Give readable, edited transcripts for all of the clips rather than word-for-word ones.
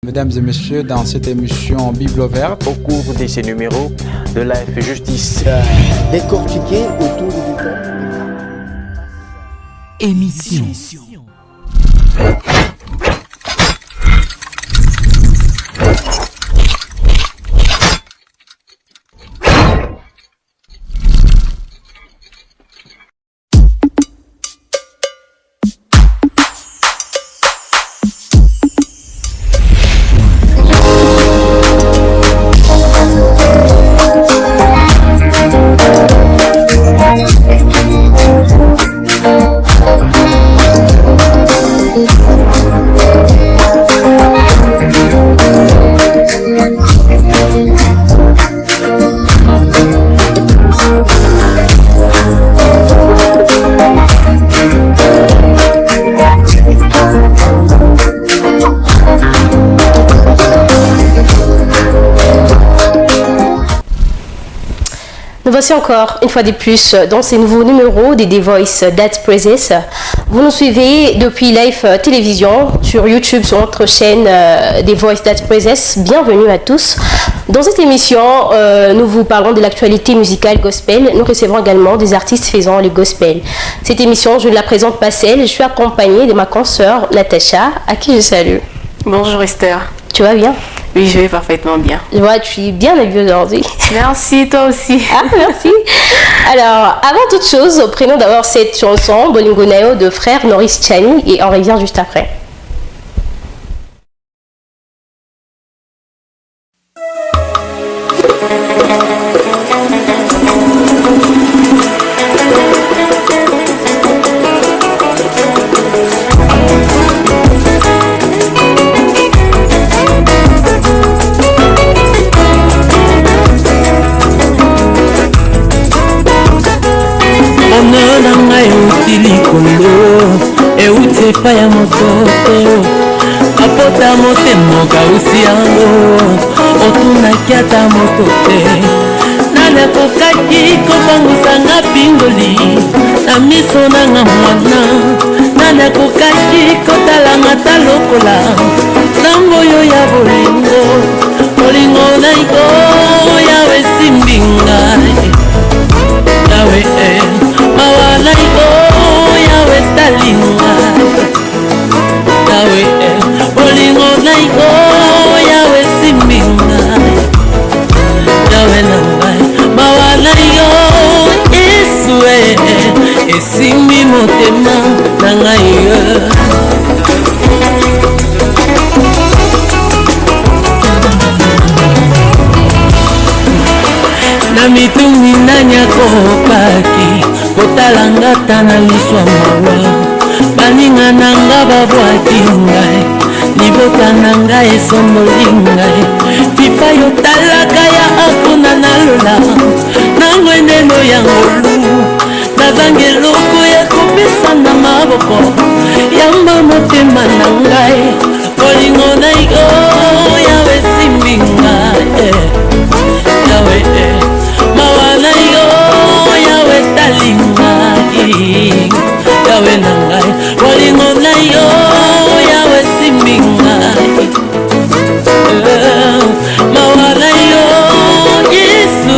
Mesdames et messieurs, dans cette émission Bible ouverte, au cours de ces numéros de Life et Justice, décortiquer autour du thème. Émission. Nous voici encore une fois de plus dans ces nouveaux numéros des The Voice That Praises. Vous nous suivez depuis Live Télévision sur YouTube sur notre chaîne The Voice That Praises. Bienvenue à tous. Dans cette émission, nous vous parlons de l'actualité musicale gospel. Nous recevons également des artistes faisant le gospel. Cette émission, je ne la présente pas seule. Je suis accompagnée de ma consoeur Natacha, à qui je salue. Bonjour Esther. Tu vas bien? Oui, je vais parfaitement bien. Je vois, tu es bien habillée aujourd'hui. Merci, toi aussi. Ah, merci. Alors, avant toute chose, prenons d'abord cette chanson, Bolingo Nayo, de frère Norris Chani, et on revient juste après. epa ya mototo apota motema kausi yango otunaki ata moto te nani akokaki kobangusanga pingoli na miso nanga mwana nani akokaki kotalanga ta lokola ntango oyo ya bolingo bolingo naiko yawe simbinga yawe mawa naiko yawe talinga yawe bolingo naiko yawe simbinga yawe nangai mawa nayo yesu esimbi motema na ngai na mitungi nanyakopaki kotalanga ta na liswa mawa baninga nanga babwaki ngai libota na ngai esomboli ngai pipa yotalaka ya akuna nalola nango endelo ya ngolu nazanga eloko ya kopesa na maboko yamba motema na ngai bolingo naiko yawe simbi ngai yawe mawa nayo yawe talinga yawe na ngai bolingo nayo yawe simbi ngai mawa nayo yesu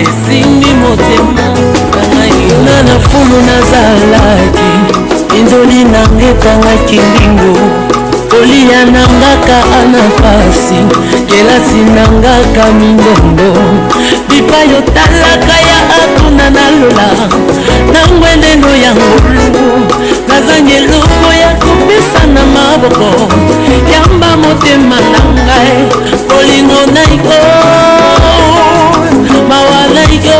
esimbi motema na ngai nana fulu nazalaki inzoli nanga ekangaki ndingo kolia nangaka ana pasi kelasi nangaka mindondo bipa yotalaka ya atuna nalola nangwendendo ya ngolu nazangi eloko ya kopesa na maboko yamba motema na ngai bolingo naiko mawa naiko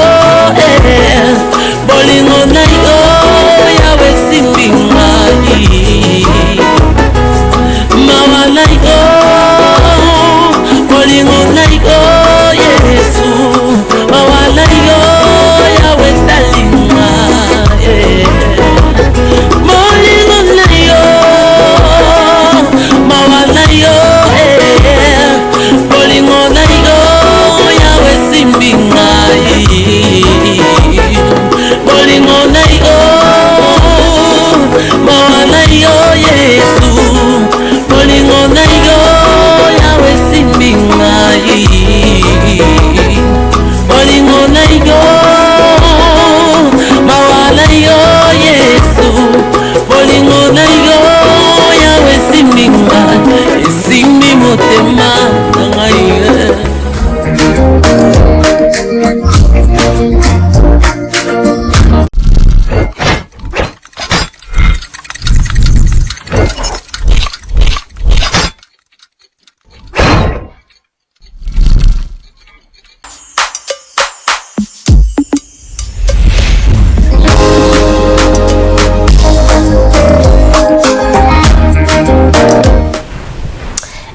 bolingo naiko yawe simbi ngai mawa naiko bolingo naiko yesu mawa naiko yawe talinga bolingo naiko mawa motema na ngai.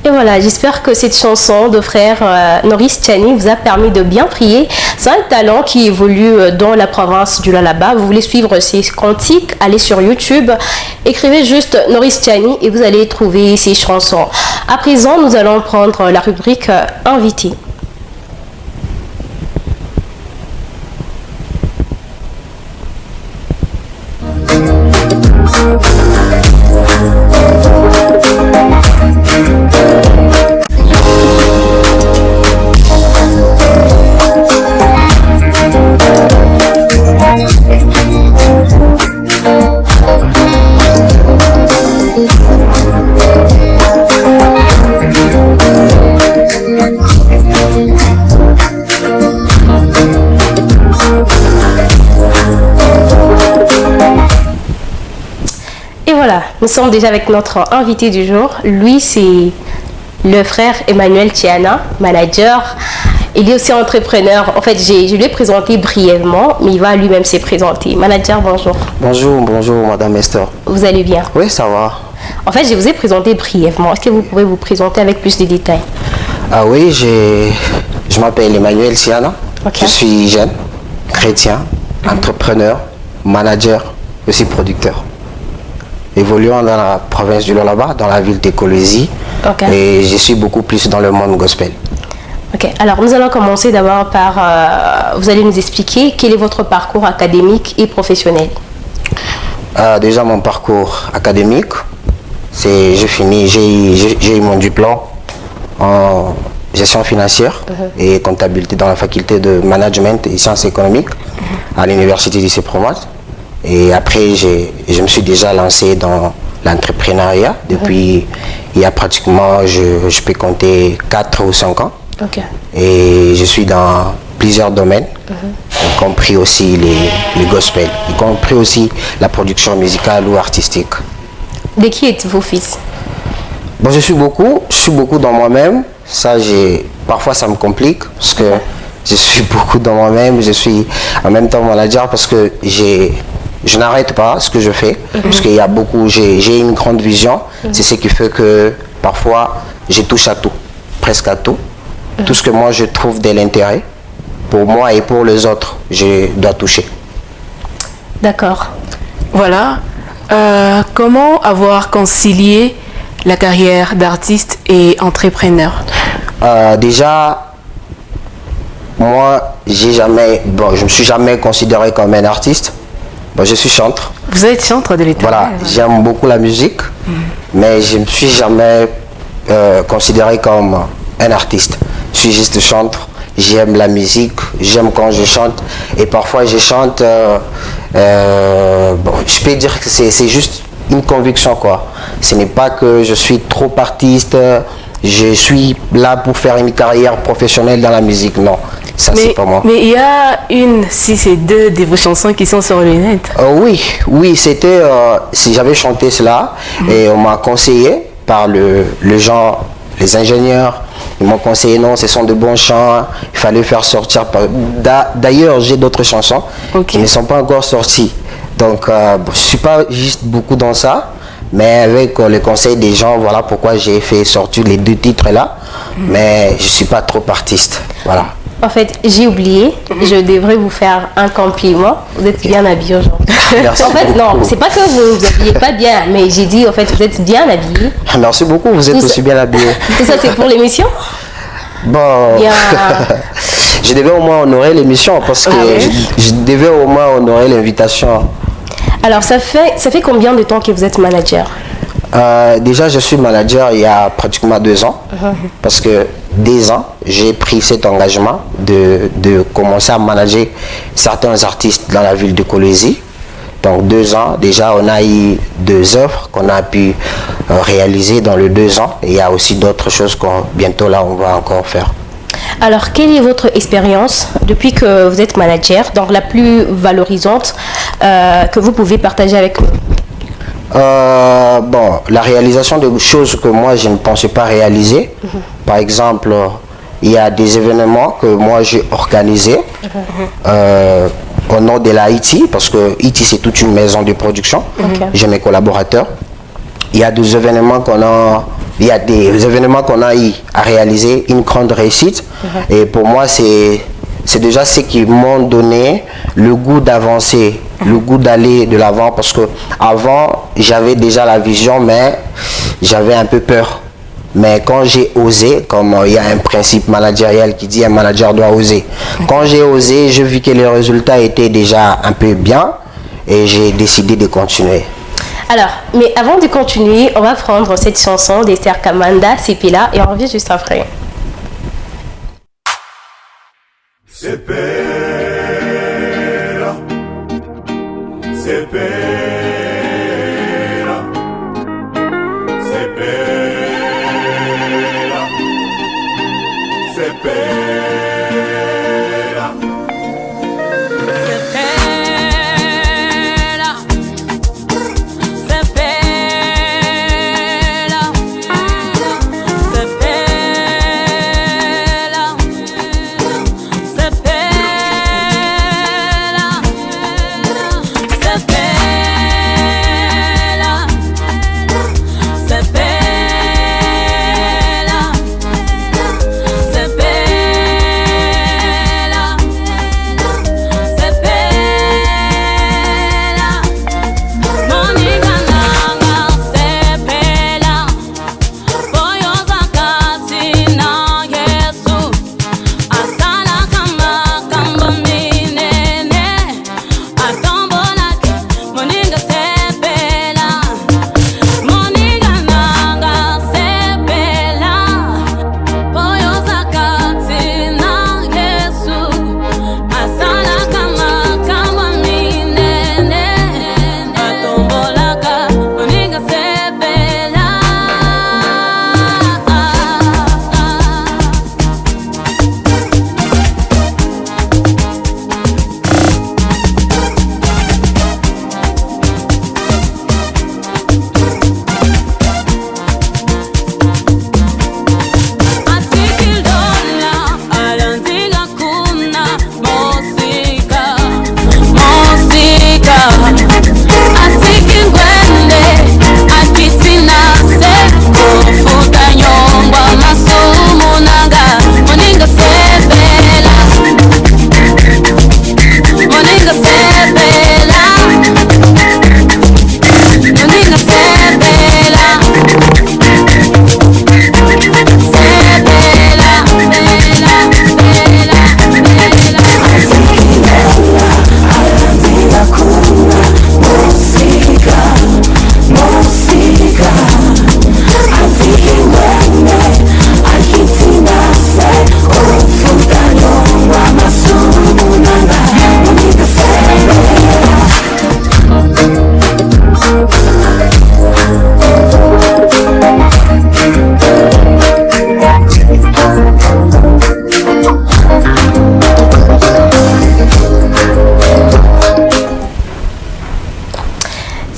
Voilà, j'espère que cette chanson de frère Norris Tchani vous a permis de bien prier. C'est un talent qui évolue dans la province du Lualaba. Vous voulez suivre ses cantiques, allez sur YouTube, écrivez juste Norris Tchani et vous allez trouver ses chansons. À présent, nous allons prendre la rubrique invité. Nous sommes déjà avec notre invité du jour. Lui, c'est le frère Emmanuel Tiana, manager. Il est aussi entrepreneur. En fait, je lui ai présenté brièvement, mais il va lui-même se présenter. Manager, bonjour. Bonjour, Madame Esther. Vous allez bien? Oui, ça va. En fait, je vous ai présenté brièvement. Est-ce que vous pouvez vous présenter avec plus de détails? Ah oui, je m'appelle Emmanuel Tiana. Okay. Je suis jeune, chrétien, entrepreneur, manager, aussi producteur. Évoluant dans la province du Lualaba, dans la ville d'Ekolwezi. Okay. Et je suis beaucoup plus dans le monde gospel. Ok, alors nous allons commencer d'abord par, vous allez nous expliquer quel est votre parcours académique et professionnel. Déjà mon parcours académique, j'ai eu mon diplôme en gestion financière et comptabilité dans la faculté de management et sciences économiques à l'université du CEPROMAS. Et après, je me suis déjà lancé dans l'entrepreneuriat depuis il y a pratiquement, je peux compter 4 ou 5 ans. Okay. Et je suis dans plusieurs domaines, y compris aussi les gospels, y compris aussi la production musicale ou artistique. De qui êtes-vous fils? Bon, je suis beaucoup dans moi-même. Parfois ça me complique parce que je suis beaucoup dans moi-même. Je suis en même temps manager parce que je n'arrête pas ce que je fais, parce qu'il y a beaucoup, j'ai une grande vision. C'est ce qui fait que parfois je touche à tout, presque à tout. Tout ce que moi je trouve de l'intérêt, pour moi et pour les autres, je dois toucher. D'accord. Voilà. Comment avoir concilié la carrière d'artiste et entrepreneur? Déjà, moi, je me suis jamais considéré comme un artiste. Bon, je suis chanteur. Vous êtes chanteur de l'État. Voilà, j'aime beaucoup la musique, mais je ne me suis jamais considéré comme un artiste. Je suis juste chanteur, j'aime la musique, j'aime quand je chante, et parfois je chante, je peux dire que c'est juste une conviction, quoi. Ce n'est pas que je suis trop artiste, je suis là pour faire une carrière professionnelle dans la musique, non. Ça, c'est pas moi. Mais il y a c'est deux de vos chansons qui sont sur le net. Oui, c'était, j'avais chanté cela et on m'a conseillé par les ingénieurs, ils m'ont conseillé non, ce sont de bons chants, il fallait faire sortir. D'ailleurs, j'ai d'autres chansons qui ne sont pas encore sorties. Donc, je ne suis pas juste beaucoup dans ça, mais avec le conseil des gens, voilà pourquoi j'ai fait sortir les 2 titres là. Mais je ne suis pas trop artiste. Voilà. En fait, j'ai oublié, je devrais vous faire un compliment. Vous êtes bien habillé aujourd'hui. Merci en fait, beaucoup. non, c'est pas que vous vous habillez pas bien, mais j'ai dit, en fait, vous êtes bien habillé. Merci beaucoup, vous êtes aussi bien habillé. Tout ça, c'est pour l'émission? Bon, Bien. je devais au moins honorer l'émission parce que je devais au moins honorer l'invitation. Alors, ça fait combien de temps que vous êtes manager? Déjà, je suis manager il y a pratiquement 2 ans. Parce que 2 ans, j'ai pris cet engagement de commencer à manager certains artistes dans la ville de Kolwezi. Donc 2 ans, déjà on a eu 2 œuvres qu'on a pu réaliser dans les 2 ans. Et il y a aussi d'autres choses qu'on bientôt là on va encore faire. Alors, quelle est votre expérience depuis que vous êtes manager, donc la plus valorisante que vous pouvez partager avec nous? Bon, la réalisation de choses que moi je ne pensais pas réaliser. Par exemple, il y a des événements que moi j'ai organisés au nom de la IT, parce que IT c'est toute une maison de production. J'ai mes collaborateurs. Il y a des événements qu'on a eu à réaliser, une grande réussite. Et pour moi, c'est déjà ce qui m'ont donné le goût d'avancer, le goût d'aller de l'avant. Parce que avant, j'avais déjà la vision, mais j'avais un peu peur. Mais quand j'ai osé, comme il y a un principe managérial qui dit un manager doit oser. Quand j'ai osé, j'ai vu que les résultats étaient déjà un peu bien et j'ai décidé de continuer. Alors, mais avant de continuer, on va prendre cette chanson d'Esther Kamanda, Sepela, et on revient juste après. Sepela, Sepela, Sepela, Sepela.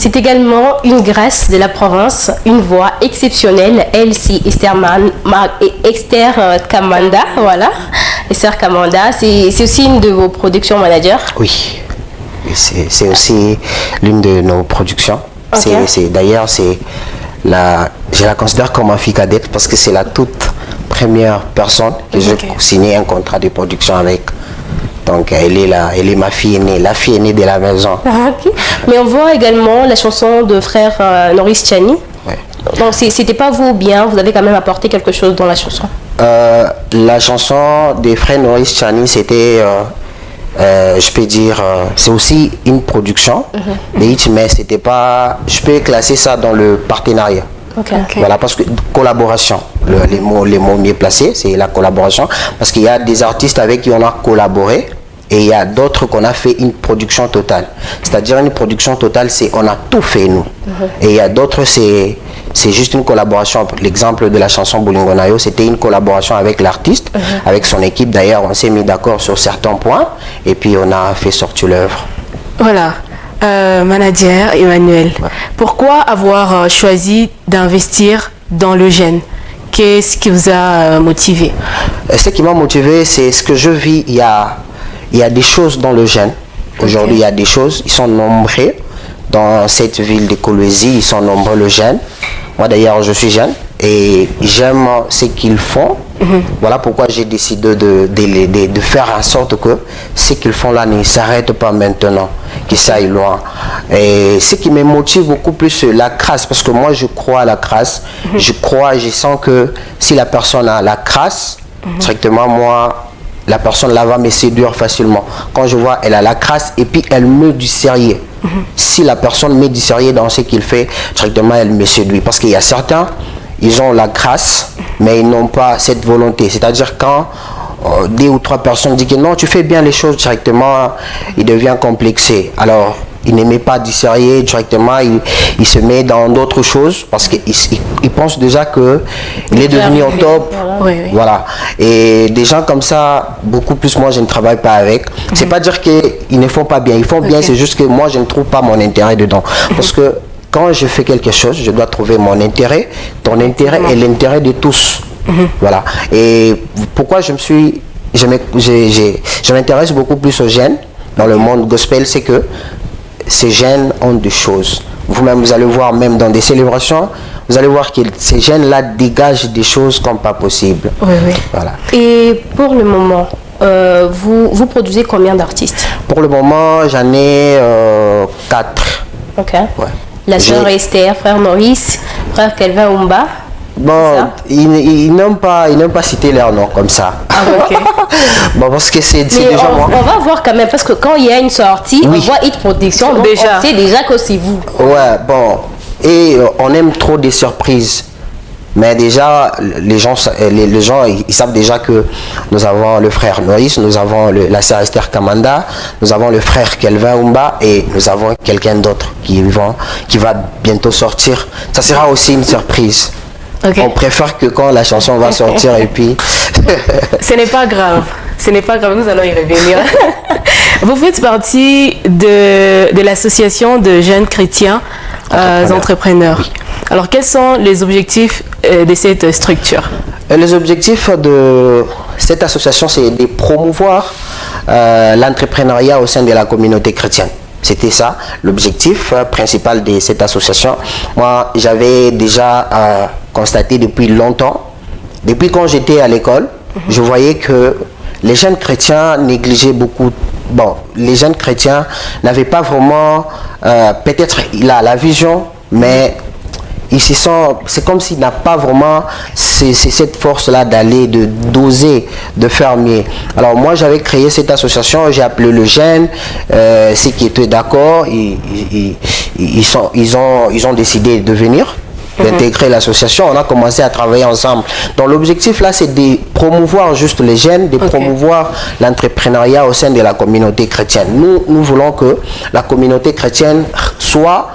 C'est également une grâce de la province, une voix exceptionnelle. Elle, c'est Esther Kamanda, voilà. Esther Kamanda, c'est aussi une de vos productions managers? Oui, c'est aussi l'une de nos productions. Okay. D'ailleurs, je la considère comme ma fille cadette parce que c'est la toute première personne que j'ai signé un contrat de production avec. Donc elle est ma fille aînée, la fille aînée de la maison. Ah, okay. Mais on voit également la chanson de frère Norris Tchani. Ouais. Donc c'était pas vous bien, vous avez quand même apporté quelque chose dans la chanson. La chanson des frères Norris Tchani, c'était, je peux dire, c'est aussi une production, mais c'était pas, je peux classer ça dans le partenariat. Okay. Voilà, parce que collaboration, les mots mieux placés, c'est la collaboration, parce qu'il y a des artistes avec qui on a collaboré, Et il y a d'autres qu'on a fait une production totale. C'est-à-dire une production totale, c'est on a tout fait nous. Et il y a d'autres, c'est juste une collaboration. L'exemple de la chanson Bolingo Nayo, c'était une collaboration avec l'artiste, avec son équipe. D'ailleurs, on s'est mis d'accord sur certains points et puis on a fait sortir l'œuvre. Voilà. Manager Emmanuel, pourquoi avoir choisi d'investir dans le jeune? Qu'est-ce qui vous a motivé? Ce qui m'a motivé, c'est ce que je vis. Il y a des choses dans le jeune. Aujourd'hui, il y a des choses, ils sont nombreux. Dans cette ville de Kolwezi, ils sont nombreux, le jeune. Moi d'ailleurs, je suis jeune et j'aime ce qu'ils font. Voilà pourquoi j'ai décidé de faire en sorte que ce qu'ils font là ne s'arrête pas maintenant, qu'ils s'aillent loin. Et ce qui me motive beaucoup plus, c'est la grâce, parce que moi je crois à la grâce. Je sens que si la personne a la grâce, directement moi, la personne là va me séduire facilement. Quand je vois elle a la grâce et puis elle met du sérieux. Si la personne met du sérieux dans ce qu'il fait, directement elle me séduit. Parce qu'il y a certains, ils ont la grâce, mais ils n'ont pas cette volonté. C'est-à-dire quand 2 ou 3 personnes disent que non, tu fais bien les choses directement, il devient complexé. Alors, il ne met pas du sérieux directement, il se met dans d'autres choses parce qu'il pense déjà qu'il est devenu au top. Voilà. Et des gens comme ça, beaucoup plus, moi je ne travaille pas avec. C'est pas dire qu'ils ne font pas bien, ils font bien, c'est juste que moi je ne trouve pas mon intérêt dedans. Parce que quand je fais quelque chose, je dois trouver mon intérêt, ton intérêt et l'intérêt de tous. Voilà. Et pourquoi je m'intéresse beaucoup plus aux jeunes dans le monde gospel, c'est que ces jeunes ont des choses. Vous-même, vous allez voir, même dans des célébrations, vous allez voir que ces jeunes-là dégagent des choses comme pas possible. Voilà. Et pour le moment, vous produisez combien d'artistes? Pour le moment, j'en ai 4. Ok. Ouais. La sœur Esther, frère Maurice, frère Kelvin Umba. Bon, ils n'ont pas cité leur nom comme ça. Ah, ok. Bon, parce que c'est déjà moi. On va voir quand même, parce que quand il y a une sortie, on voit Hit Protection, donc on sait déjà que c'est vous. Ouais, bon. Et on aime trop des surprises. Mais déjà, les gens ils savent déjà que nous avons le frère Maurice, nous avons la sœur Esther Kamanda, nous avons le frère Kelvin Umba et nous avons quelqu'un d'autre qui va bientôt sortir. Ça sera aussi une surprise. Okay. On préfère que quand la chanson va sortir et puis... Ce n'est pas grave. Ce n'est pas grave, nous allons y revenir. Vous faites partie de l'association de jeunes chrétiens entrepreneurs. Oui. Alors, quels sont les objectifs de cette structure? Les objectifs de cette association, c'est de promouvoir l'entrepreneuriat au sein de la communauté chrétienne. C'était ça, l'objectif principal de cette association. Moi, j'avais déjà constaté depuis longtemps, depuis quand j'étais à l'école, je voyais que les jeunes chrétiens négligeaient beaucoup. Bon, les jeunes chrétiens n'avaient pas vraiment, peut-être il a la vision, mais c'est comme s'il n'a pas vraiment cette force-là d'oser, de faire mieux. Alors moi, j'avais créé cette association, j'ai appelé le jeune, ceux qui étaient d'accord, ils ont décidé de venir, d'intégrer l'association. On a commencé à travailler ensemble. Donc l'objectif là, c'est de promouvoir juste les jeunes, de promouvoir l'entrepreneuriat au sein de la communauté chrétienne. Nous voulons que la communauté chrétienne soit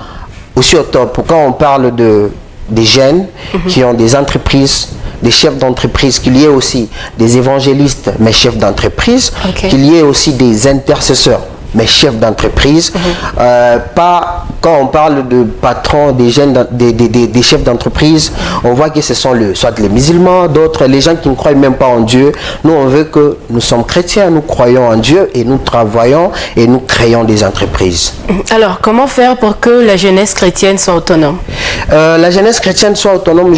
aussi au top. Quand on parle des jeunes qui ont des entreprises, des chefs d'entreprise, qu'il y ait aussi des évangélistes, mais chefs d'entreprise, qu'il y ait aussi des intercesseurs, mais chefs d'entreprise. Pas quand on parle de patrons, des jeunes, des chefs d'entreprise, on voit que ce sont soit les musulmans, d'autres, les gens qui ne croient même pas en Dieu. Nous, on veut que nous sommes chrétiens, nous croyons en Dieu et nous travaillons et nous créons des entreprises. Alors, comment faire pour que la jeunesse chrétienne soit autonome? La jeunesse chrétienne soit autonome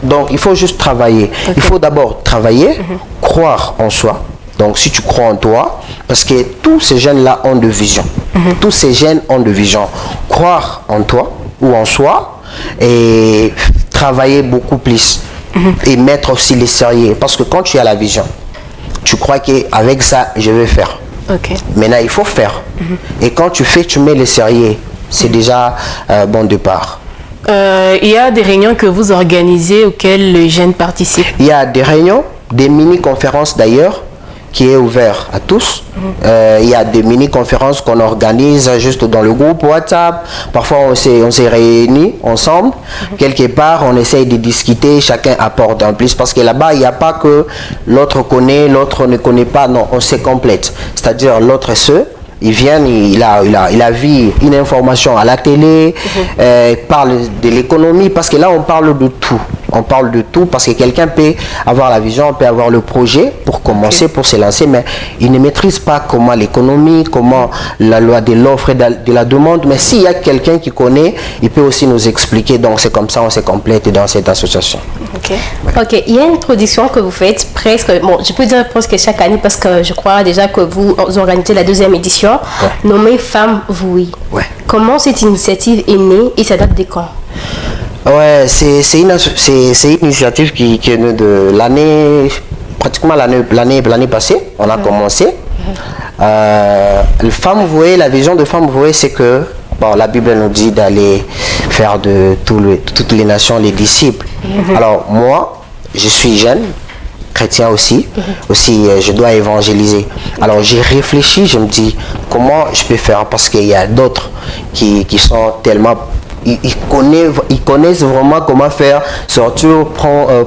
donc il faut juste travailler. Il faut d'abord travailler, croire en soi. Donc si tu crois en toi, parce que tous ces jeunes-là ont de vision. Tous ces jeunes ont de vision. Croire en toi ou en soi et travailler beaucoup plus. Et mettre aussi les sérieux. Parce que quand tu as la vision, tu crois qu'avec ça, je vais faire. Maintenant, il faut faire. Et quand tu fais, tu mets les sérieux. C'est déjà bon départ. Il y a des réunions que vous organisez auxquelles les jeunes participent? Il y a des réunions, des mini-conférences d'ailleurs, qui est ouvert à tous. Il y a des mini-conférences qu'on organise juste dans le groupe WhatsApp. Parfois, on s'est réunis ensemble. Quelque part, on essaye de discuter, chacun apporte un plus. Parce que là-bas, il n'y a pas que l'autre connaît, l'autre ne connaît pas. Non, on se complète. C'est-à-dire, l'autre il vient, il a vu une information à la télé, il parle de l'économie, parce que là, on parle de tout. On parle de tout parce que quelqu'un peut avoir la vision, peut avoir le projet pour commencer, pour se lancer, mais il ne maîtrise pas comment l'économie, comment la loi de l'offre et de la demande. Mais s'il y a quelqu'un qui connaît, il peut aussi nous expliquer. Donc c'est comme ça on se complète dans cette association. Ok, il y a une production que vous faites presque, bon, je peux dire presque chaque année parce que je crois déjà que vous organisez la 2e édition, nommée Femmes Vouées. Ouais. Comment cette initiative est née et ça date de quand? Ouais, c'est une initiative qui est née de l'année, pratiquement l'année passée, on a commencé. La vision de Femmes Vouées, c'est que la Bible nous dit d'aller faire de toutes les nations les disciples. Alors moi, je suis jeune, chrétien aussi, je dois évangéliser. Alors j'ai réfléchi, je me dis comment je peux faire, parce qu'il y a d'autres qui sont tellement... Ils connaissent vraiment comment faire, sortir,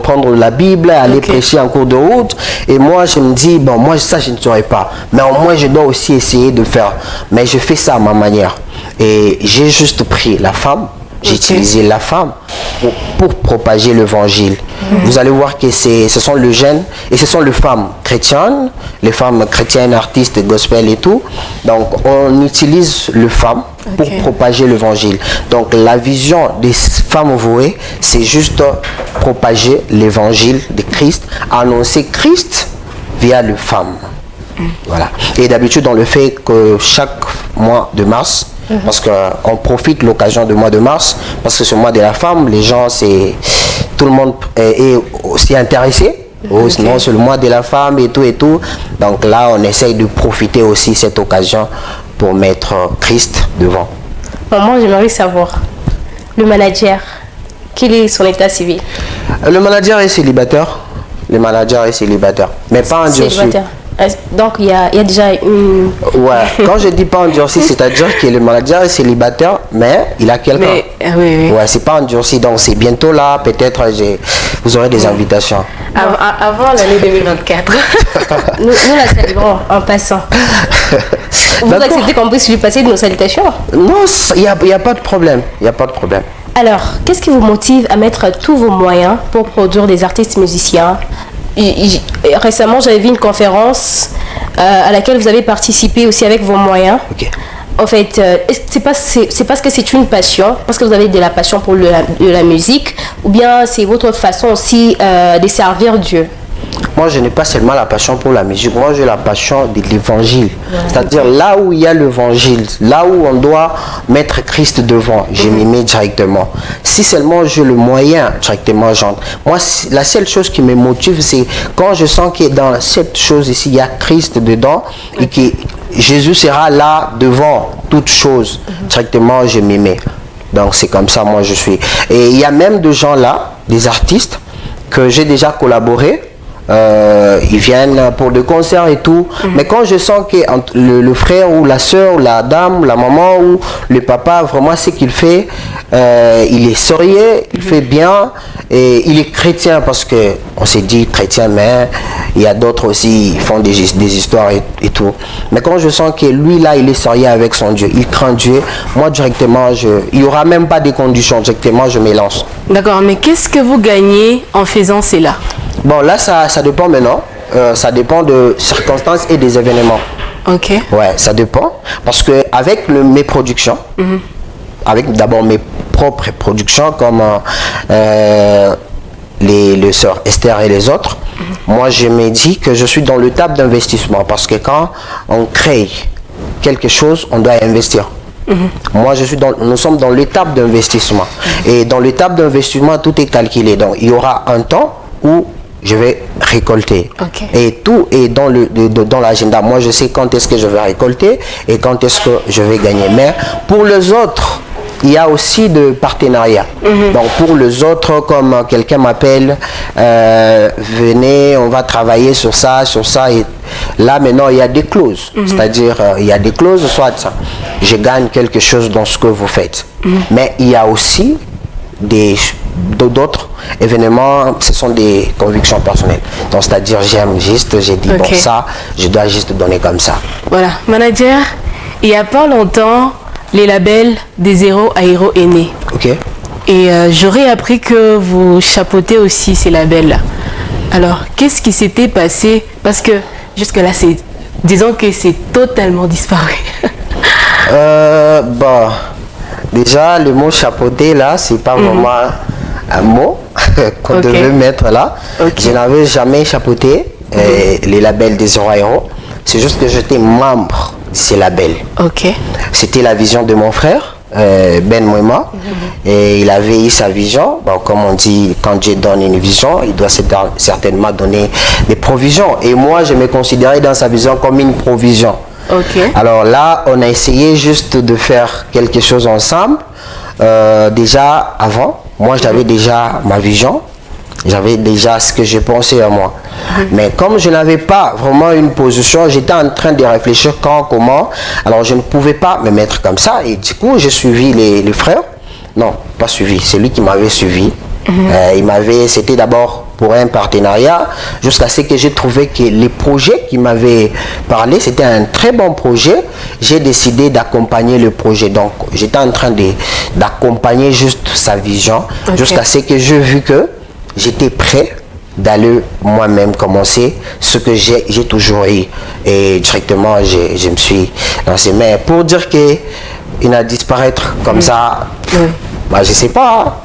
prendre la Bible, aller prêcher en cours de route. Et moi, je me dis, moi, ça, je ne saurais pas. Mais au moins, je dois aussi essayer de faire. Mais je fais ça à ma manière. Et j'ai juste pris la femme. J'ai utilisé la femme pour propager l'évangile. Vous allez voir que ce sont les jeunes et ce sont les femmes chrétiennes artistes, gospel et tout. Donc on utilise les femmes pour propager l'évangile. Donc la vision des Femmes Vouées, c'est juste propager l'évangile de Christ, annoncer Christ via les femmes. Voilà. Et d'habitude on le fait que chaque mois de mars. Parce qu'on profite l'occasion du mois de mars, parce que ce mois de la femme, les gens, tout le monde est aussi intéressé. Sinon, c'est le mois de la femme et tout. Donc là, on essaye de profiter aussi cette occasion pour mettre Christ devant. Moi, j'aimerais savoir, le manager, quel est son état civil? Le manager est célibataire. Mais pas endurci. Donc il y a déjà une... Ouais, quand je dis pas endurci, c'est-à-dire que le manager est célibataire, mais il a quelqu'un. Oui. Ouais, c'est pas endurci, donc c'est bientôt là, peut-être vous aurez des invitations. Avant l'année 2024. nous la célébrons en passant. Vous acceptez qu'on puisse lui passer de nos salutations? Non, il n'y a pas de problème. Alors, qu'est-ce qui vous motive à mettre tous vos moyens pour produire des artistes musiciens? Récemment, j'avais vu une conférence à laquelle vous avez participé aussi avec vos moyens. En fait, c'est parce que c'est une passion, parce que vous avez de la passion pour la musique, ou bien c'est votre façon aussi de servir Dieu? Moi, je n'ai pas seulement la passion pour la musique, moi j'ai la passion de l'évangile. C'est-à-dire là où il y a l'évangile, là où on doit mettre Christ devant, je m'y mets directement. Si seulement j'ai le moyen, directement j'entre. Moi, la seule chose qui me motive, c'est quand je sens que dans cette chose ici, il y a Christ dedans et que Jésus sera là devant toute chose. Directement, je m'y mets. Donc c'est comme ça, moi je suis. Et il y a même des gens là, des artistes, que j'ai déjà collaboré. Ils viennent pour des concerts et tout, mais quand je sens que le frère ou la soeur ou la dame, la maman ou le papa, vraiment ce qu'il fait, il est sérieux, il fait bien et il est chrétien, parce que on s'est dit chrétien, mais il y a d'autres aussi, ils font des histoires et tout. Mais quand je sens que lui là, il est sérieux avec son Dieu, il craint Dieu, moi directement, il n'y aura même pas de conditions, directement je me lance. D'accord, mais qu'est-ce que vous gagnez en faisant cela? Bon, là, ça dépend maintenant. Ça dépend de circonstances et des événements. Ok. Ouais, ça dépend. Parce que avec mes productions, avec d'abord mes propres productions, comme les sœurs Esther et les autres, moi, je me dis que je suis dans l'étape d'investissement. Parce que quand on crée quelque chose, on doit investir. Moi, nous sommes dans l'étape d'investissement. Et dans l'étape d'investissement, tout est calculé. Donc, il y aura un temps où je vais récolter. Et tout est dans l'agenda. Moi, je sais quand est-ce que je vais récolter et quand est-ce que je vais gagner. Mais pour les autres il y a aussi de partenariats. Donc pour les autres, comme quelqu'un m'appelle, venez, on va travailler sur ça, et là maintenant il y a des clauses. C'est-à-dire il y a des clauses, soit je gagne quelque chose dans ce que vous faites. Mais il y a aussi d'autres événements, ce sont des convictions personnelles. Donc c'est-à-dire j'aime juste, j'ai dit bon ça, je dois juste donner comme ça. Voilà, manager, il n'y a pas longtemps, les labels des Zéro à Héros est né. Ok. Et j'aurais appris que vous chapeautez aussi ces labels-là. Alors, qu'est-ce qui s'était passé? Parce que jusque-là, disons que c'est totalement disparu. Bon, déjà, le mot chapeauter là, c'est pas vraiment un mot qu'on devait mettre là. Je n'avais jamais chapeauté les labels des Zéro à Héros. C'est juste que j'étais membre de ces labels. C'était la vision de mon frère, Ben Mouema, et il avait eu sa vision. Bon, comme on dit, quand Dieu donne une vision, il doit certainement donner des provisions. Et moi, je me considérais dans sa vision comme une provision. Alors là, on a essayé juste de faire quelque chose ensemble. Déjà, avant, moi, j'avais déjà ma vision. J'avais déjà ce que je pensais à moi. Mais comme je n'avais pas vraiment une position, j'étais en train de réfléchir quand, comment. Alors je ne pouvais pas me mettre comme ça. Et du coup, j'ai suivi les frères. Non, pas suivi. C'est lui qui m'avait suivi. C'était d'abord pour un partenariat, jusqu'à ce que j'ai trouvé que les projets qu'il m'avait parlé, c'était un très bon projet. J'ai décidé d'accompagner le projet. Donc, j'étais en train d'accompagner juste sa vision, jusqu'à ce que j'ai vu que j'étais prêt d'aller moi-même commencer ce que j'ai toujours eu. Et directement, je me suis lancé. Mais pour dire qu'il va disparaître comme ça, bah, je sais pas.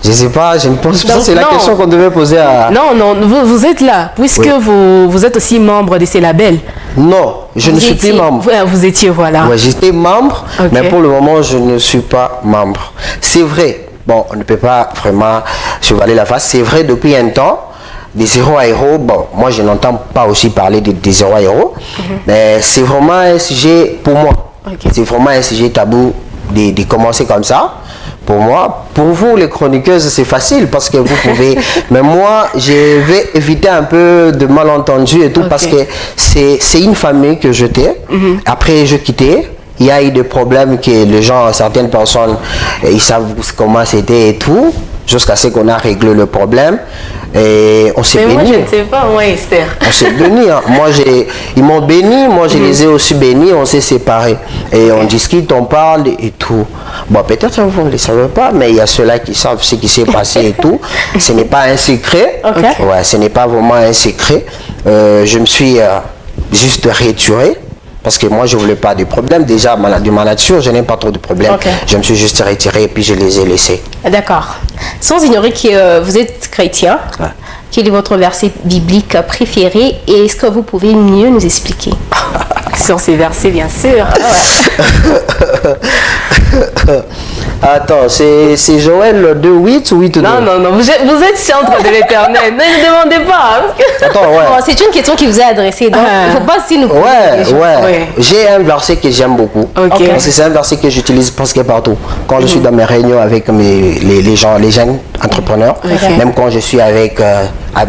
Je sais pas, je ne pense pas. C'est la question qu'on devait poser à... Non, vous êtes là, puisque vous êtes aussi membre de ces labels. Non, je ne suis plus membre. Vous étiez, voilà. Ouais, j'étais membre, mais pour le moment, je ne suis pas membre. C'est vrai, bon, on ne peut pas vraiment se voiler la face. C'est vrai, depuis un temps, des Zéro à Héros, bon, moi, je n'entends pas aussi parler des Zéro à Héros, mais c'est vraiment un sujet, pour moi, c'est vraiment un sujet tabou de commencer comme ça. Pour moi, pour vous les chroniqueuses, c'est facile parce que vous pouvez. Mais moi, je vais éviter un peu de malentendus et tout parce que c'est une famille que j'étais. Après, je quittais. Il y a eu des problèmes que les gens, certaines personnes, ils savent comment c'était et tout, jusqu'à ce qu'on a réglé le problème. Et on s'est béni. Mais moi, je ne sais pas, moi, Esther. On s'est béni. Hein. Moi, ils m'ont béni, moi, je les ai aussi bénis, on s'est séparés. Et on discute, on parle et tout. Bon, peut-être vous ne le savez pas, mais il y a ceux-là qui savent ce qui s'est passé et tout. Ce n'est pas un secret. Ouais, ce n'est pas vraiment un secret. Je me suis juste retiré. Parce que moi, je ne voulais pas de problème. Déjà, de ma nature, je n'aime pas trop de problèmes. Je me suis juste retiré et puis je les ai laissés. D'accord. Sans ignorer que vous êtes chrétien, quel est votre verset biblique préféré et est-ce que vous pouvez mieux nous expliquer? Sur ces versets, bien sûr. Attends, c'est Joël 2:8 ou 8:2? Non, vous êtes chantre de l'Éternel. Ne demandez pas. Attends, Bon, c'est une question qui vous est adressée, donc il ne faut pas aussi nous poser des questions. J'ai un verset que j'aime beaucoup. Parce que c'est un verset que j'utilise presque partout. Quand je suis dans mes réunions avec les gens, les jeunes entrepreneurs, même quand je suis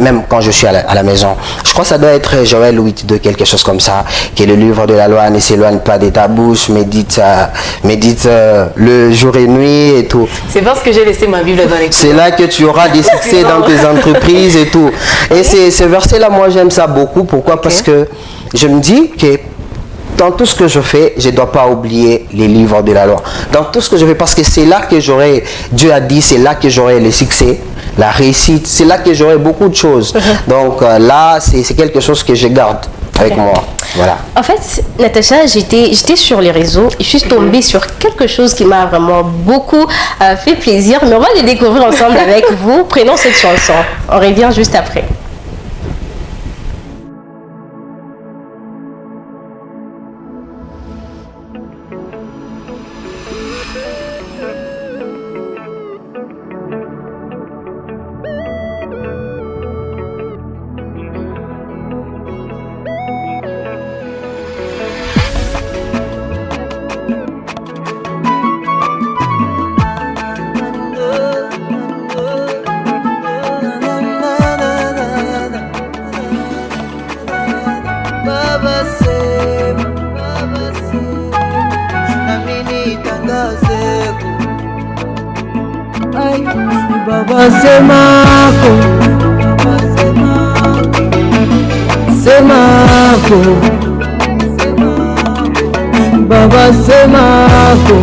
même quand je suis à la maison. Je crois que ça doit être Joël 8:2, quelque chose comme ça, qui est le livre de la loi, ne s'éloigne pas de ta bouche, médite le jour et nuit et tout. C'est parce que j'ai laissé ma Bible dans les... C'est là que tu auras des succès dans tes entreprises et tout. Et ce verset-là, moi j'aime ça beaucoup. Pourquoi? Parce que je me dis que dans tout ce que je fais, je ne dois pas oublier les livres de la loi. Dans tout ce que je fais, parce que c'est là que j'aurai, Dieu a dit, c'est là que j'aurai le succès, la réussite, c'est là que j'aurai beaucoup de choses. Donc là, c'est quelque chose que je garde avec moi. Voilà. En fait, Natacha, j'étais sur les réseaux et je suis tombée sur quelque chose qui m'a vraiment beaucoup fait plaisir. Mais on va le découvrir ensemble avec vous. Prenons cette chanson. On revient juste après. Baba sema, nami nitangazeko. Ai, Baba semako, semako, Baba semako,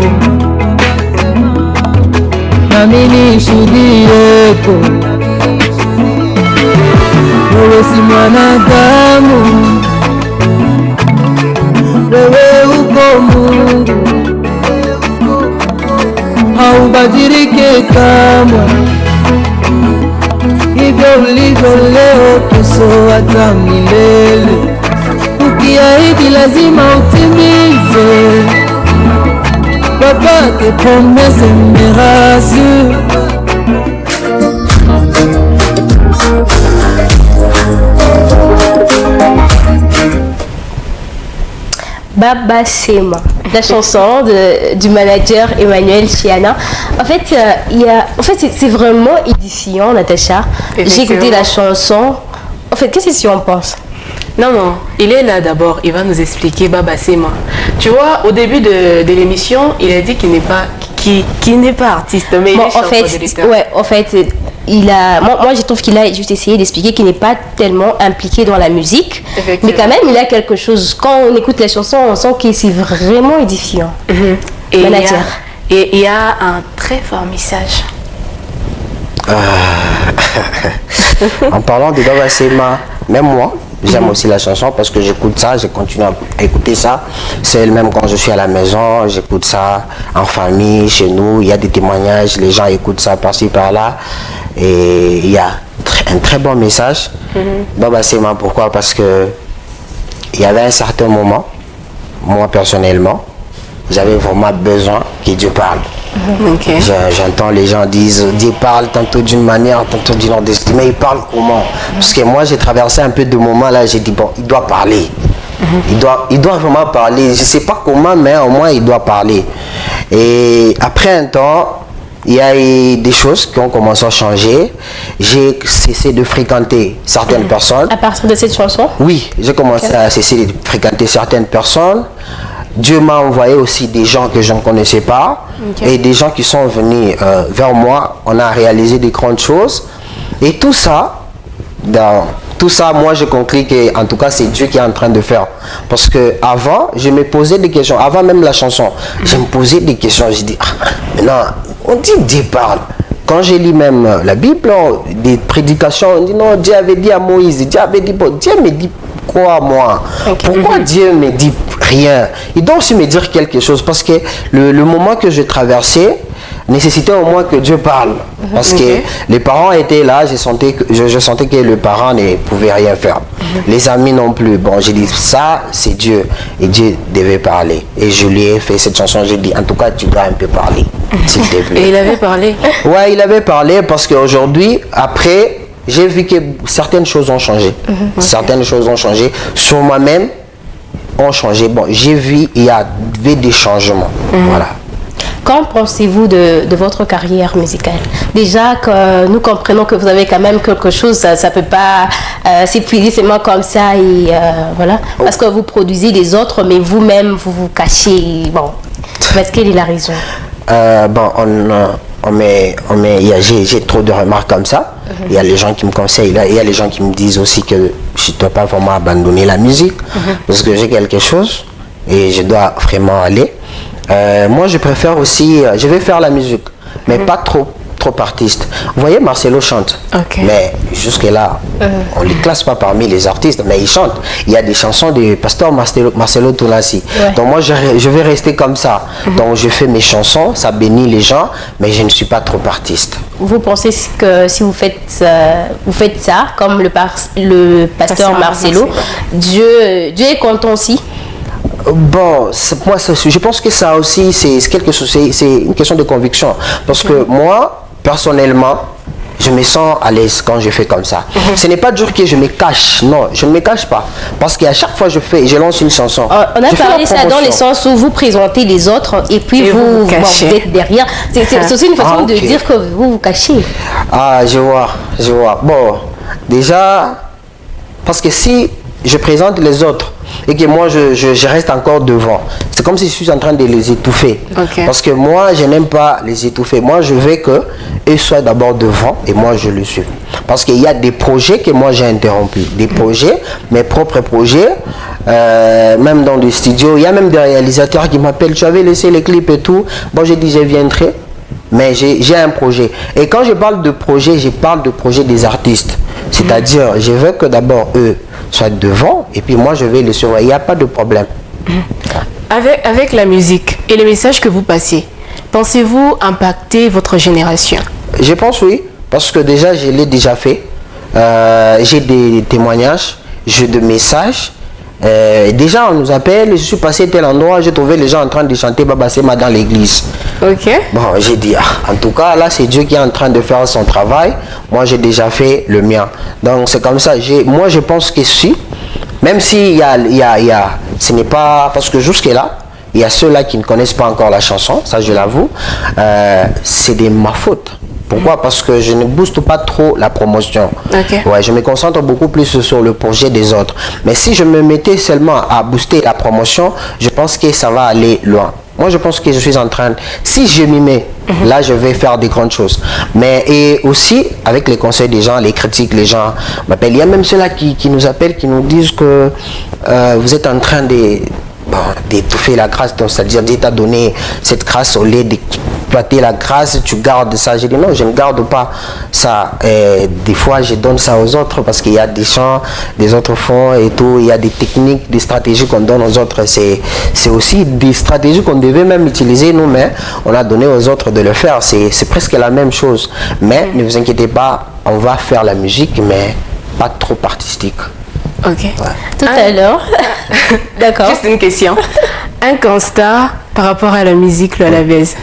nami nishuhudieko. Wewe si mwanadamu, wewe uko Mungu, haubadilike kamwe. Hivyo ulivyo leo, kesho hata milele. Ukiahidi lazima utimize. Papa, tes promesses me rassurent. Baba Sema, la chanson du manager Emmanuel Chiana. En fait, c'est vraiment édifiant, Natacha. J'ai écouté la chanson. En fait, qu'est-ce que tu en penses? Non, il est là d'abord, il va nous expliquer Baba Sema. Tu vois, au début de l'émission, il a dit qu'il n'est pas artiste, mais il est chanteur. En fait, moi je trouve qu'il a juste essayé d'expliquer qu'il n'est pas tellement impliqué dans la musique, mais quand même il a quelque chose. Quand on écoute la chanson, on sent que c'est vraiment édifiant. Et il y a un très fort message. En parlant de Baba Sema, même moi, j'aime aussi la chanson parce que j'écoute ça, je continue à écouter ça. C'est même quand je suis à la maison, j'écoute ça en famille, chez nous, il y a des témoignages, les gens écoutent ça par-ci, par-là. Et il y a un très bon message. Baba Sema, pourquoi? Parce que il y avait un certain moment, moi personnellement, j'avais vraiment besoin que Dieu parle. J'entends les gens disent Dieu parle tantôt d'une manière, tantôt d'une autre, mais il parle comment? Parce que moi j'ai traversé un peu de moments là, j'ai dit bon, il doit parler. Il doit vraiment parler. Je sais pas comment, mais au moins il doit parler. Et après un temps, il y a eu des choses qui ont commencé à changer. J'ai cessé de fréquenter certaines personnes. À partir de cette chanson? Oui, j'ai commencé à cesser de fréquenter certaines personnes. Dieu m'a envoyé aussi des gens que je ne connaissais pas et des gens qui sont venus vers moi. On a réalisé des grandes choses. Et tout ça, moi j'ai compris que en tout cas c'est Dieu qui est en train de faire. Parce que avant, je me posais des questions. Avant même la chanson, je me posais des questions. Je dis, maintenant, on dit Dieu parle. Quand je lis même la Bible, des prédications, on dit non, Dieu avait dit à Moïse, Dieu avait dit, bon, Dieu me dit quoi moi? Pourquoi Dieu me dit rien? Il doit aussi me dire quelque chose parce que le moment que je traversais nécessitait au moins que Dieu parle. Parce que les parents étaient là, je sentais que le parent ne pouvait rien faire. Les amis non plus. Bon, j'ai dit ça, c'est Dieu. Et Dieu devait parler. Et je lui ai fait cette chanson, j'ai dit en tout cas tu dois un peu parler, s'il te plaît. Et il avait parlé? Ouais, il avait parlé parce qu'aujourd'hui, après, j'ai vu que certaines choses ont changé. Certaines choses ont changé. Sur moi-même, ont changé. Bon, j'ai vu, il y avait des changements. Voilà. Qu'en pensez-vous de votre carrière musicale? Déjà que nous comprenons que vous avez quand même quelque chose, ça ne peut pas s'épuiser seulement comme ça et voilà. Parce que vous produisez les autres, mais vous-même, vous vous cachez. Bon, parce quelle est la raison? J'ai trop de remarques comme ça. Il y a les gens qui me conseillent, il y a les gens qui me disent aussi que je ne dois pas vraiment abandonner la musique parce que j'ai quelque chose et je dois vraiment aller. Moi, je préfère aussi, je vais faire la musique, mais pas trop artiste. Vous voyez, Marcelo chante, mais jusque-là, on ne les classe pas parmi les artistes, mais il chante. Il y a des chansons du pasteur Marcelo Toulassi. Donc moi, je vais rester comme ça. Donc je fais mes chansons, ça bénit les gens, mais je ne suis pas trop artiste. Vous pensez que si vous faites ça, comme le pasteur Marcelo, Dieu est content aussi? Bon, moi, je pense que ça aussi, c'est quelque chose, c'est une question de conviction. Parce que moi, personnellement, je me sens à l'aise quand je fais comme ça. Ce n'est pas dur que je me cache, non, je ne me cache pas. Parce qu'à chaque fois je lance une chanson. On a parlé ça dans le sens où vous présentez les autres et puis vous êtes derrière. C'est aussi une façon de dire que vous vous cachez. Ah, je vois. Bon, déjà, parce que si je présente les autres et que moi je reste encore devant, c'est comme si je suis en train de les étouffer. Parce que moi je n'aime pas les étouffer. Moi je veux qu'eux soient d'abord devant et moi je le suis. Parce qu'il y a des projets que moi j'ai interrompus, des projets, mes propres projets, même dans le studio. Il y a même des réalisateurs qui m'appellent, tu avais laissé les clips et tout. Bon, j'ai dit je viendrai, mais j'ai un projet. Et quand je parle de projet, je parle de projet des artistes. C'est-à-dire, je veux que d'abord eux soient devant et puis moi je vais les surveiller. Il n'y a pas de problème. Avec la musique et les messages que vous passez, pensez-vous impacter votre génération? Je pense oui, parce que déjà je l'ai déjà fait. J'ai des témoignages, j'ai des messages. Déjà on nous appelle, je suis passé à tel endroit, j'ai trouvé les gens en train de chanter Baba Sema dans l'église. Bon, j'ai dit, en tout cas là c'est Dieu qui est en train de faire son travail. Moi j'ai déjà fait le mien. Donc c'est comme ça. Moi je pense que si, même si ce n'est pas, parce que jusque là il y a ceux-là qui ne connaissent pas encore la chanson, ça je l'avoue, c'est de ma faute. Pourquoi? Parce que je ne booste pas trop la promotion. Ouais, je me concentre beaucoup plus sur le projet des autres. Mais si je me mettais seulement à booster la promotion, je pense que ça va aller loin. Moi, je pense que je suis en train... Si je m'y mets, là, je vais faire des grandes choses. Mais et aussi, avec les conseils des gens, les critiques, les gens m'appellent. Il y a même ceux-là qui nous appellent, qui nous disent que vous êtes en train d'étouffer la grâce. C'est-à-dire, Dieu t'a donné cette grâce au lieu d'exploiter la grâce, tu gardes ça. J'ai dit non, je ne garde pas ça. Et des fois, je donne ça aux autres parce qu'il y a des chants, des autres fonds et tout. Il y a des techniques, des stratégies qu'on donne aux autres. C'est aussi des stratégies qu'on devait même utiliser nous, mais on a donné aux autres de le faire. C'est presque la même chose. Mais ne vous inquiétez pas, on va faire la musique, mais pas trop artistique. Tout à l'heure. D'accord. Juste une question. Un constat par rapport à la musique lualabaise.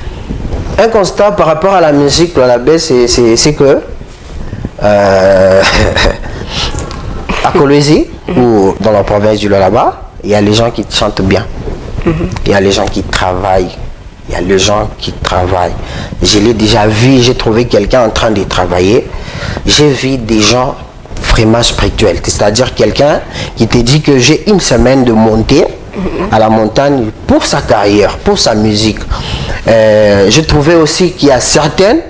Un constat par rapport à la musique lualabaise, c'est que à Kolwezi ou dans la province du Lualaba, il y a les gens qui chantent bien. Il y a les gens qui travaillent. Il y a les gens qui travaillent. Je l'ai déjà vu, j'ai trouvé quelqu'un en train de travailler. J'ai vu des gens vraiment spirituels. C'est-à-dire quelqu'un qui te dit que j'ai une semaine de monter à la montagne pour sa carrière, pour sa musique. J'ai trouvé aussi qu'il y a certaines,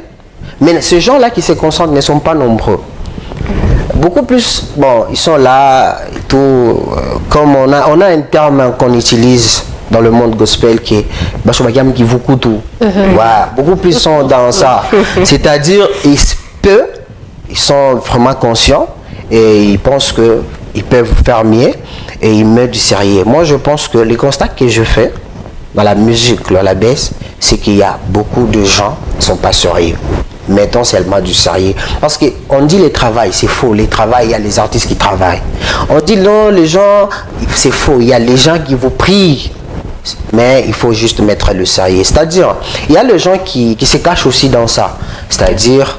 mais ces gens-là qui se concentrent ne sont pas nombreux. Beaucoup plus, bon, ils sont là, et tout, comme on a un terme qu'on utilise dans le monde gospel qui est Bachomagam qui vous coûte tout. Beaucoup plus sont dans ça. C'est-à-dire, ils sont vraiment conscients et ils pensent qu'ils peuvent faire mieux et ils mettent du sérieux. Moi, je pense que les constats que je fais dans la musique, dans la baisse, c'est qu'il y a beaucoup de gens qui ne sont pas sérieux. Mettons seulement du sérieux. Parce qu'on dit le travail, c'est faux. Le travail, il y a les artistes qui travaillent. On dit non, les gens, c'est faux. Il y a les gens qui vous prient. Mais il faut juste mettre le sérieux. C'est-à-dire, il y a les gens qui se cachent aussi dans ça. C'est-à-dire,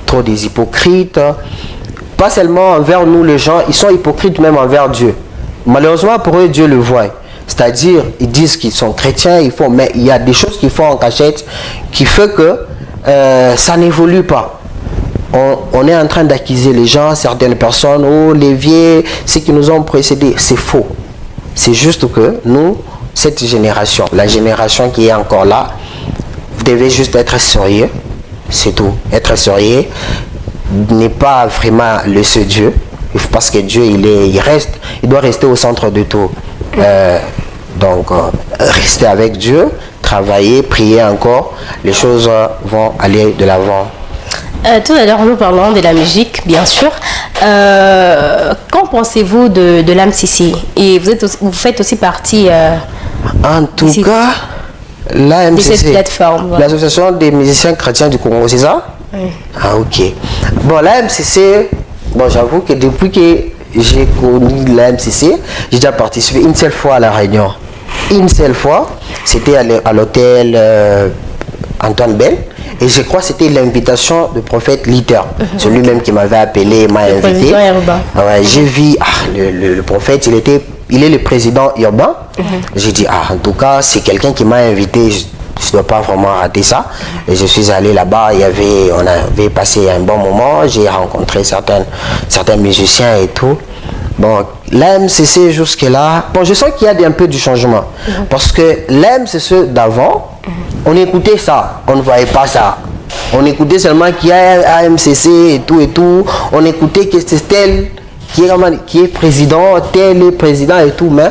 trop des hypocrites. Pas seulement envers nous les gens, ils sont hypocrites même envers Dieu. Malheureusement pour eux, Dieu le voit. C'est-à-dire, ils disent qu'ils sont chrétiens, mais il y a des choses qu'ils font en cachette qui fait que ça n'évolue pas. On est en train d'accuser les gens, certaines personnes, oh les vieux, ceux qui nous ont précédés. C'est faux. C'est juste que nous, cette génération, la génération qui est encore là, vous devez juste être sérieux. C'est tout. Être sérieux n'est pas vraiment le seul Dieu. Parce que Dieu, il doit rester au centre de tout. Donc, rester avec Dieu, travailler, prier encore, les choses vont aller de l'avant. Tout à l'heure, nous parlons de la musique, bien sûr. Qu'en pensez-vous de l'AMCC? Et vous faites aussi partie... en tout cas, l'AMCC, l'association des musiciens chrétiens du Congo, c'est ça? Oui. Ah, ok. Bon, l'AMCC, bon, j'avoue que depuis que j'ai connu l'AMCC, j'ai déjà participé une seule fois à la réunion. Une seule fois, c'était à l'hôtel Antoine Bell. Et je crois que c'était l'invitation du prophète Liter. C'est lui-même qui m'avait appelé, m'a invité. Ouais, j'ai vu le prophète, il est le président urbain. J'ai dit, en tout cas, c'est quelqu'un qui m'a invité. Je ne dois pas vraiment rater ça. Et je suis allé là-bas, on avait passé un bon moment. J'ai rencontré certains musiciens et tout. Bon, la MCC jusque-là, bon, je sens qu'il y a un peu du changement. Parce que la MCC d'avant, on écoutait ça, on ne voyait pas ça. On écoutait seulement qu'il y a un MCC et tout. On écoutait que c'est tel qui est président, tel est président et tout. Mais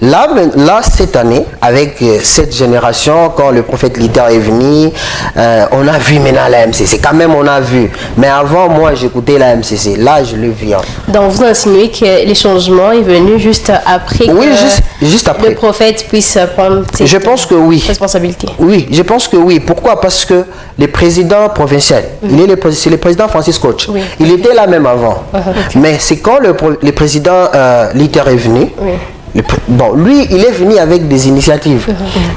là cette année, avec cette génération, quand le prophète Liter est venu, on a vu maintenant la MCC. Quand même, on a vu. Mais avant, moi, j'écoutais la MCC. Là, je le vis. Donc, vous insinuez que les changements est venu juste après oui, que juste après. le prophète puisse prendre ses responsabilités. Oui, je pense que oui. Pourquoi? Parce que les présidents provinciaux, c'est le président Francis Coach. Oui. Il était là même avant. Okay. Mais c'est quand le président Liter est venu. Oui. Bon, lui, il est venu avec des initiatives.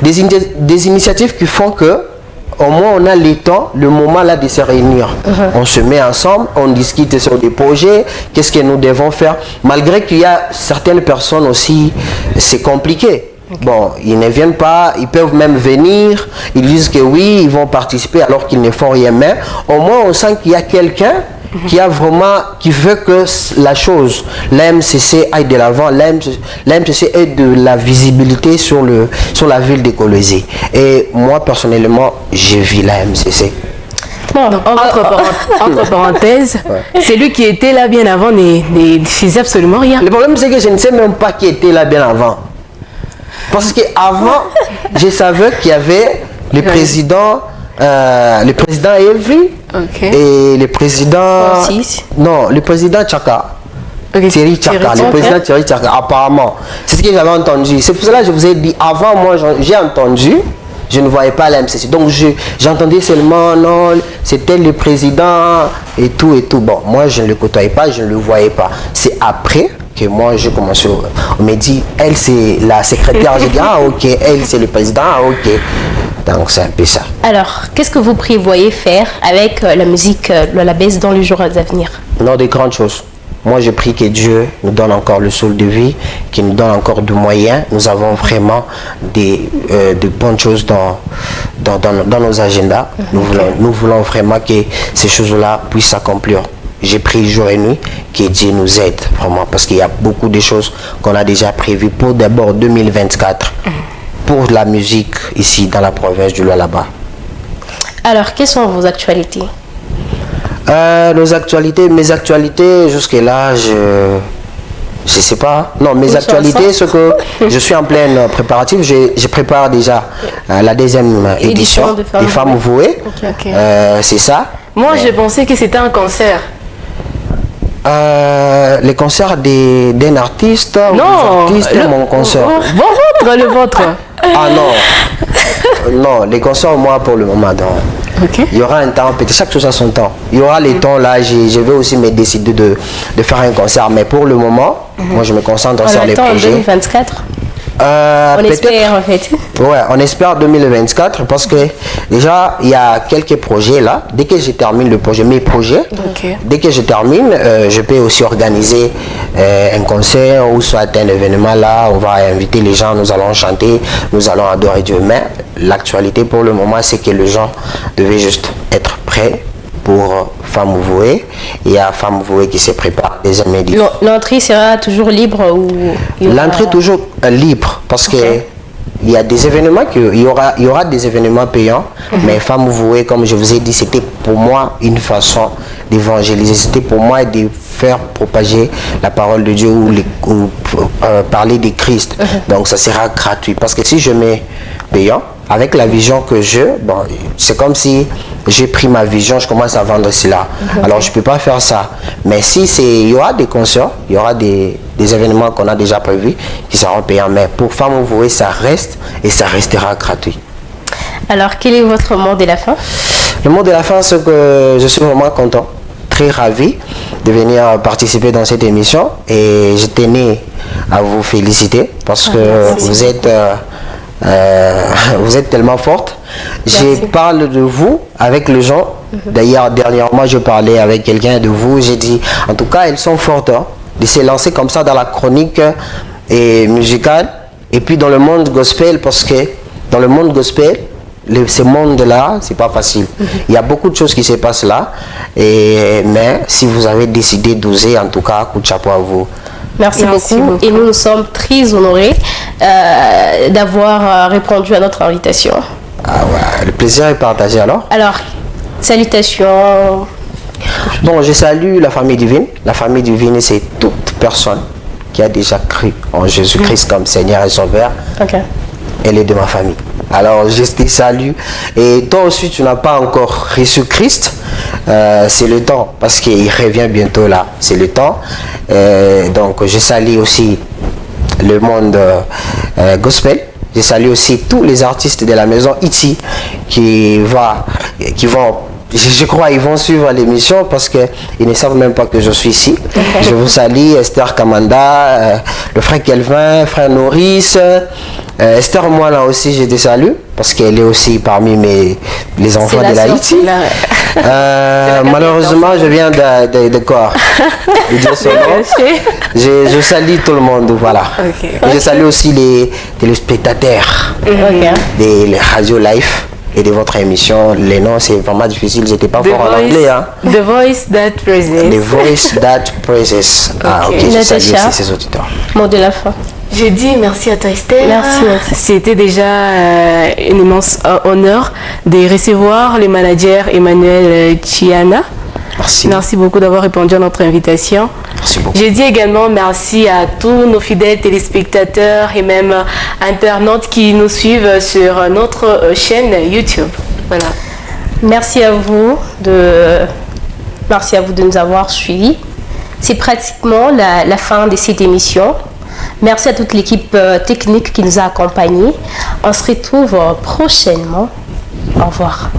Des initiatives qui font que, au moins, on a le temps, le moment là de se réunir. On se met ensemble, on discute sur des projets, qu'est-ce que nous devons faire. Malgré qu'il y a certaines personnes aussi, c'est compliqué. Bon, ils ne viennent pas, ils peuvent même venir, ils disent que oui, ils vont participer alors qu'ils ne font rien. Mais au moins, on sent qu'il y a quelqu'un qui veut que la chose, l'AMCC aille de l'avant, l'AMCC ait de la visibilité sur la ville de Kolwezi. Et moi, personnellement, je vis l'AMCC. Bon, entre parenthèses, c'est lui qui était là bien avant ne faisait absolument rien. Le problème, c'est que je ne sais même pas qui était là bien avant. Parce qu'avant, je savais qu'il y avait le président Evry et le président... Francis. Non, le président Tchaka. Thierry Tchaka, le président Thierry Tchaka, apparemment. C'est ce que j'avais entendu. C'est pour cela que je vous ai dit, avant moi, j'ai entendu, je ne voyais pas la MCC. Donc j'entendais seulement, non, c'était le président et tout. Bon, moi, je ne le côtoyais pas, je ne le voyais pas. C'est après que moi, j'ai commencé, on m'a dit, elle, c'est la secrétaire. J'ai dit, ah, ok, elle, c'est le président, ah, ok. Donc, c'est un peu ça. Alors, qu'est-ce que vous prévoyez faire avec la musique la baisse dans les jours à venir? Non, des grandes choses. Moi, je prie que Dieu nous donne encore le soul de vie, qu'il nous donne encore de moyens. Nous avons vraiment de bonnes choses dans nos agendas. Nous voulons vraiment que ces choses-là puissent s'accomplir. J'ai prié jour et nuit que Dieu nous aide vraiment parce qu'il y a beaucoup de choses qu'on a déjà prévues pour d'abord 2024 pour la musique ici dans la province du Lualaba. Alors, quelles sont vos actualités? Mes actualités jusque-là, je sais pas. Non, mes actualités, c'est que je suis en pleine préparatif. Je prépare déjà la deuxième édition des Femmes Vouées. C'est ça. Moi, j'ai pensé que c'était un concert. Les concerts d'un artiste non, mon concert. Le vôtre. Ah non. Non, les concerts, moi, pour le moment, non. Okay. Il y aura un temps, peut-être chaque chose a son temps. Il y aura les temps là, je vais aussi me décider de faire un concert. Mais pour le moment, moi, je me concentre sur les projets. En 2024 on espère en fait. Ouais, on espère 2024 parce que déjà il y a quelques projets là. Dès que je termine mes projets, dès que je termine, je peux aussi organiser un concert ou soit un événement là. On va inviter les gens, nous allons chanter, nous allons adorer Dieu. Mais l'actualité pour le moment, c'est que les gens devaient juste être prêts pour Femmes Vouées. Il y a Femmes Vouées qui se préparent des éditions. L'entrée sera toujours libre ou L'entrée toujours libre parce que il y a des événements il y aura des événements payants, mais Femmes Vouées, comme je vous ai dit, c'était pour moi une façon d'évangéliser, c'était pour moi de faire propager la parole de Dieu ou parler de Christ. Donc ça sera gratuit parce que si je mets payant, avec la vision que c'est comme si j'ai pris ma vision, je commence à vendre cela. Alors je ne peux pas faire ça. Mais il y aura des concerts, il y aura des événements qu'on a déjà prévus qui seront payants. Mais pour Femmes Vouées, ça reste et ça restera gratuit. Alors quel est votre mot de la fin? Le mot de la fin, c'est que je suis vraiment content, très ravi de venir participer dans cette émission. Et je tenais à vous féliciter parce que vous êtes tellement forte. Je parle de vous avec les gens. D'ailleurs, dernièrement, je parlais avec quelqu'un de vous. J'ai dit, en tout cas, elles sont fortes de se lancer comme ça dans la chronique musicale. Et puis dans le monde gospel, parce que dans le monde gospel, ce monde-là, c'est pas facile. Il y a beaucoup de choses qui se passent là. Mais si vous avez décidé d'oser, en tout cas, coup de chapeau à vous. Merci beaucoup. Et nous sommes très honorés d'avoir répondu à notre invitation. Ah ouais, le plaisir est partagé alors. Alors, salutations. Bon, je salue la famille divine. La famille divine, c'est toute personne qui a déjà cru en Jésus-Christ comme Seigneur et Sauveur. Ok. Elle est de ma famille. Alors, je te salue. Et toi aussi, tu n'as pas encore reçu Christ. C'est le temps, parce qu'il revient bientôt là. C'est le temps. Donc, je salue aussi le monde gospel. Je salue aussi tous les artistes de la maison Iti qui vont, je crois, ils vont suivre l'émission parce qu'ils ne savent même pas que je suis ici. Je vous salue, Esther Kamanda, le frère Kelvin, frère Norris. Esther, moi là aussi, je te salue parce qu'elle est aussi parmi les enfants de la Iti. Malheureusement, je viens de quoi de dire son nom. Je salue tout le monde, voilà. Et je salue aussi les téléspectateurs des radios live et de votre émission. Les noms, c'est vraiment difficile, j'étais pas fort en anglais. Hein. The Voice That Praises. The Voice That Praises. Ah, ok, je salue aussi ces auditeurs. Mot de la fin. Je dis merci à toi, Esther. Merci. C'était déjà un immense honneur de recevoir le manager Emmanuel Chiana. Merci. Merci beaucoup d'avoir répondu à notre invitation. Merci beaucoup. Je dis également merci à tous nos fidèles téléspectateurs et même internautes qui nous suivent sur notre chaîne YouTube. Voilà. Merci à vous de nous avoir suivis. C'est pratiquement la fin de cette émission. Merci à toute l'équipe technique qui nous a accompagnés. On se retrouve prochainement. Au revoir.